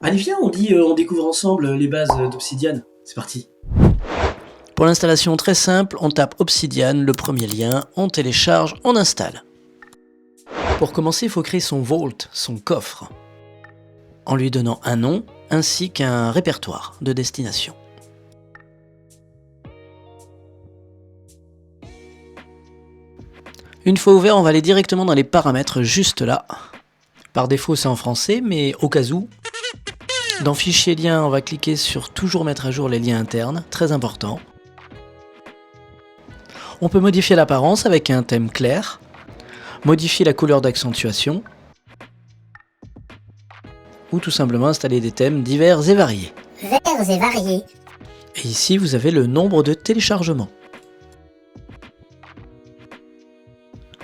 Allez viens, on découvre ensemble les bases d'Obsidian. C'est parti. Pour l'installation très simple, on tape Obsidian, le premier lien, on télécharge, on installe. Pour commencer, il faut créer son vault, son coffre, en lui donnant un nom ainsi qu'un répertoire de destination. Une fois ouvert, on va aller directement dans les paramètres juste là. Par défaut, c'est en français, mais au cas où, dans Fichier liens, on va cliquer sur Toujours mettre à jour les liens internes, très important. On peut modifier l'apparence avec un thème clair, modifier la couleur d'accentuation, ou tout simplement installer des thèmes divers et variés. Divers et variés. Et ici, vous avez le nombre de téléchargements.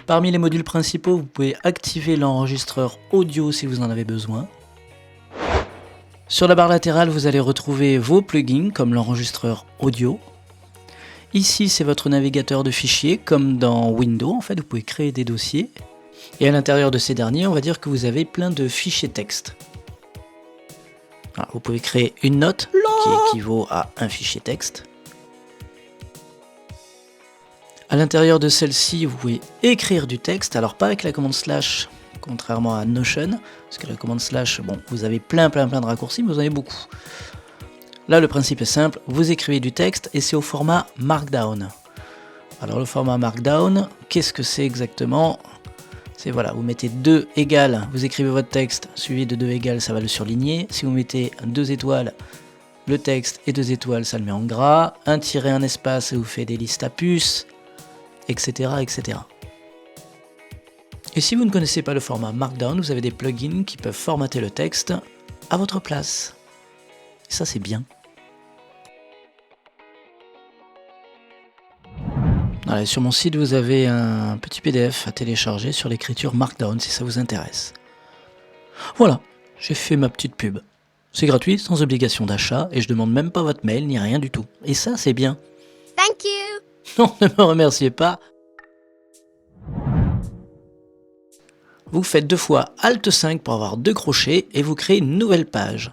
Parmi les modules principaux, vous pouvez activer l'enregistreur audio si vous en avez besoin. Sur la barre latérale, vous allez retrouver vos plugins comme l'enregistreur audio. Ici, c'est votre navigateur de fichiers comme dans Windows. En fait, vous pouvez créer des dossiers. Et à l'intérieur de ces derniers, on va dire que vous avez plein de fichiers texte. Alors, vous pouvez créer une note qui équivaut à un fichier texte. À l'intérieur de celle-ci, vous pouvez écrire du texte, alors pas avec la commande slash, contrairement à Notion, parce que la commande slash, bon, vous avez plein de raccourcis, mais vous en avez beaucoup. Là, le principe est simple, vous écrivez du texte et c'est au format Markdown. Alors le format Markdown, qu'est-ce que c'est exactement? C'est voilà, vous mettez 2 égales, vous écrivez votre texte, suivi de 2 égales, ça va le surligner. Si vous mettez 2 étoiles, le texte et 2 étoiles, ça le met en gras. Un tiret, un espace, et vous faites des listes à puces, etc., etc. Et si vous ne connaissez pas le format Markdown, vous avez des plugins qui peuvent formater le texte à votre place. Et ça, c'est bien. Voilà, sur mon site, vous avez un petit PDF à télécharger sur l'écriture Markdown si ça vous intéresse. Voilà, j'ai fait ma petite pub. C'est gratuit, sans obligation d'achat, et je demande même pas votre mail ni rien du tout. Et ça, c'est bien. Thank you. Non, ne me remerciez pas. Vous faites 2 fois Alt 5 pour avoir 2 crochets et vous créez une nouvelle page.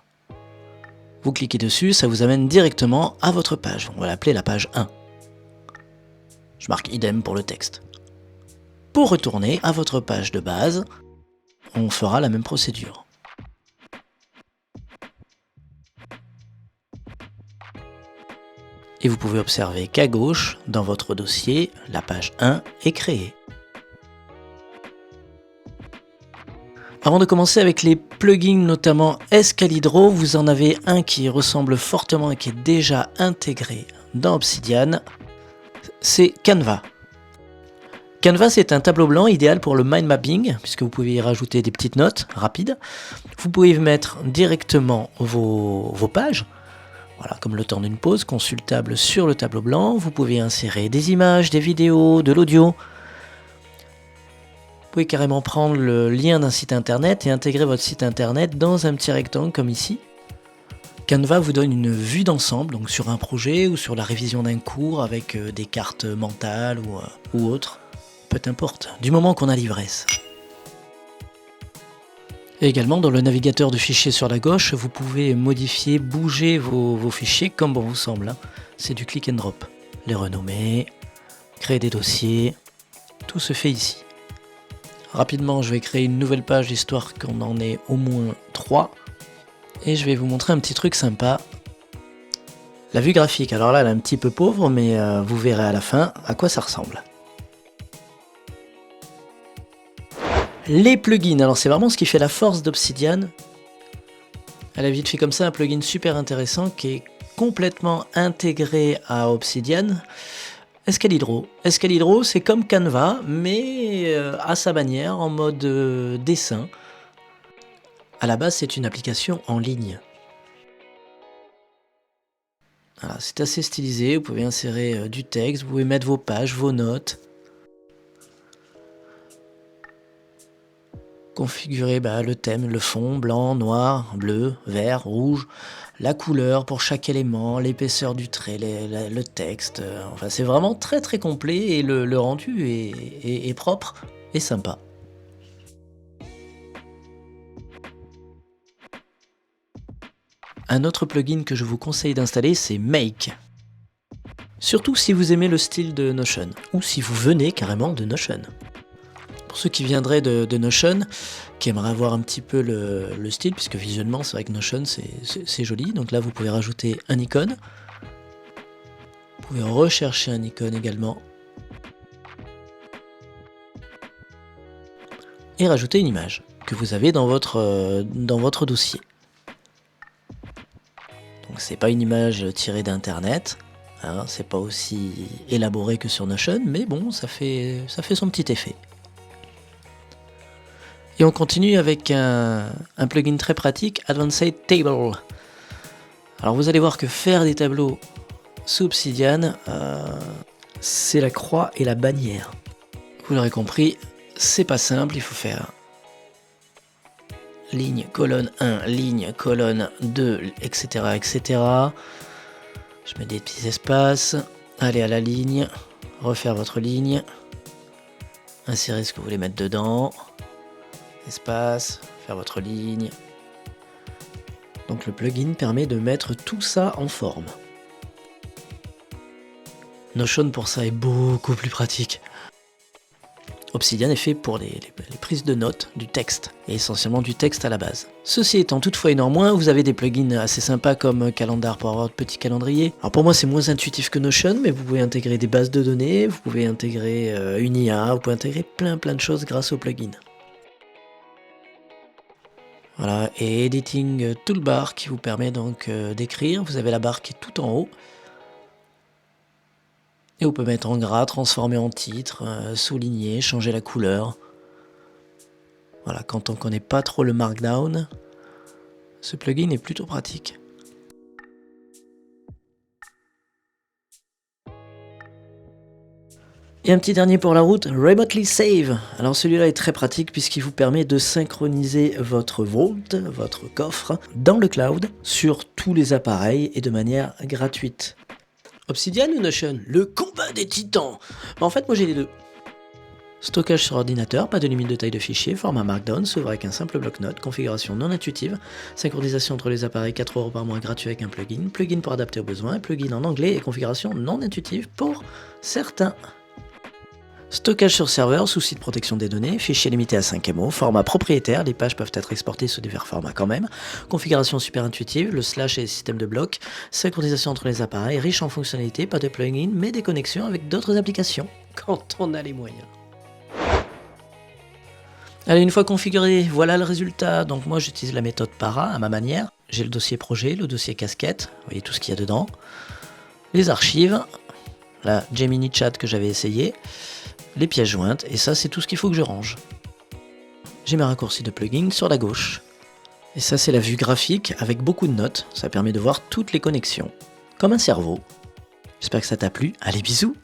Vous cliquez dessus, ça vous amène directement à votre page. On va l'appeler la page 1. Je marque idem pour le texte. Pour retourner à votre page de base, on fera la même procédure. Et vous pouvez observer qu'à gauche, dans votre dossier, la page 1 est créée. Avant de commencer avec les plugins, notamment Escalibro, vous en avez un qui ressemble fortement et qui est déjà intégré dans Obsidian, c'est Canva. Canva, c'est un tableau blanc idéal pour le mind mapping, puisque vous pouvez y rajouter des petites notes rapides. Vous pouvez y mettre directement vos pages, voilà, comme le temps d'une pause, consultable sur le tableau blanc. Vous pouvez insérer des images, des vidéos, de l'audio. Vous pouvez carrément prendre le lien d'un site internet et intégrer votre site internet dans un petit rectangle comme ici. Canva vous donne une vue d'ensemble, donc sur un projet ou sur la révision d'un cours avec des cartes mentales ou autres. Peu importe, du moment qu'on a l'ivresse. Et également dans le navigateur de fichiers sur la gauche, vous pouvez modifier, bouger vos fichiers comme bon vous semble. C'est du click and drop. Les renommer, créer des dossiers, tout se fait ici. Rapidement, je vais créer une nouvelle page histoire qu'on en ait au moins 3. Et je vais vous montrer un petit truc sympa. La vue graphique, alors là elle est un petit peu pauvre, mais vous verrez à la fin à quoi ça ressemble. Les plugins, alors c'est vraiment ce qui fait la force d'Obsidian. Elle a vite fait comme ça un plugin super intéressant qui est complètement intégré à Obsidian. Escalibro. Escalibro, c'est comme Canva, mais à sa manière, en mode dessin. À la base, c'est une application en ligne. Voilà, c'est assez stylisé, vous pouvez insérer du texte, vous pouvez mettre vos pages, vos notes. Configurer le thème, le fond, blanc, noir, bleu, vert, rouge, la couleur pour chaque élément, l'épaisseur du trait, le texte. Enfin, c'est vraiment très complet et le rendu est propre et sympa. Un autre plugin que je vous conseille d'installer, c'est Make. Surtout si vous aimez le style de Notion, ou si vous venez carrément de Notion. Pour ceux qui viendraient de Notion, qui aimeraient avoir un petit peu le style, puisque visuellement c'est vrai que Notion c'est joli, donc là vous pouvez rajouter un icône. Vous pouvez rechercher un icône également. Et rajouter une image que vous avez dans votre dossier. Donc c'est pas une image tirée d'internet, hein, c'est pas aussi élaboré que sur Notion, mais bon, ça fait son petit effet. Et on continue avec un plugin très pratique, Advanced Table. Alors vous allez voir que faire des tableaux sous Obsidian, c'est la croix et la bannière. Vous l'aurez compris, c'est pas simple, il faut faire ligne, colonne 1, ligne, colonne 2, etc. etc. Je mets des petits espaces, allez à la ligne, refaire votre ligne, insérer ce que vous voulez mettre dedans, espace, faire votre ligne. Donc le plugin permet de mettre tout ça en forme. Notion pour ça est beaucoup plus pratique. Obsidian est fait pour les prises de notes du texte, et essentiellement du texte à la base. Ceci étant toutefois néanmoins, vous avez des plugins assez sympas comme Calendar pour avoir votre petit calendrier. Alors pour moi c'est moins intuitif que Notion, mais vous pouvez intégrer des bases de données, vous pouvez intégrer une IA, vous pouvez intégrer plein de choses grâce au plugin. Voilà, et Editing Toolbar qui vous permet donc d'écrire, vous avez la barre qui est tout en haut. Et vous pouvez mettre en gras, transformer en titre, souligner, changer la couleur. Voilà, quand on ne connaît pas trop le Markdown, ce plugin est plutôt pratique. Et un petit dernier pour la route, Remotely Save. Alors celui-là est très pratique puisqu'il vous permet de synchroniser votre Vault, votre coffre, dans le cloud, sur tous les appareils et de manière gratuite. Obsidian ou Notion? Le combat des titans. En fait, moi j'ai les deux. Stockage sur ordinateur, pas de limite de taille de fichier, format Markdown, s'ouvre avec un simple bloc-notes, configuration non intuitive, synchronisation entre les appareils, 4 € par mois gratuit avec un plugin, plugin pour adapter aux besoins, plugin en anglais et configuration non intuitive pour certains. Stockage sur serveur, souci de protection des données, fichier limité à 5 MO, format propriétaire, les pages peuvent être exportées sous divers formats quand même, configuration super intuitive, le slash et les systèmes de blocs, synchronisation entre les appareils, riche en fonctionnalités, pas de plugin, mais des connexions avec d'autres applications, quand on a les moyens. Allez, une fois configuré, voilà le résultat. Donc moi j'utilise la méthode Para à ma manière. J'ai le dossier projet, le dossier casquette, vous voyez tout ce qu'il y a dedans, les archives, la Gemini Chat que j'avais essayé, les pièces jointes, et ça c'est tout ce qu'il faut que je range. J'ai mes raccourcis de plugin sur la gauche. Et ça c'est la vue graphique avec beaucoup de notes, ça permet de voir toutes les connexions, comme un cerveau. J'espère que ça t'a plu, allez bisous!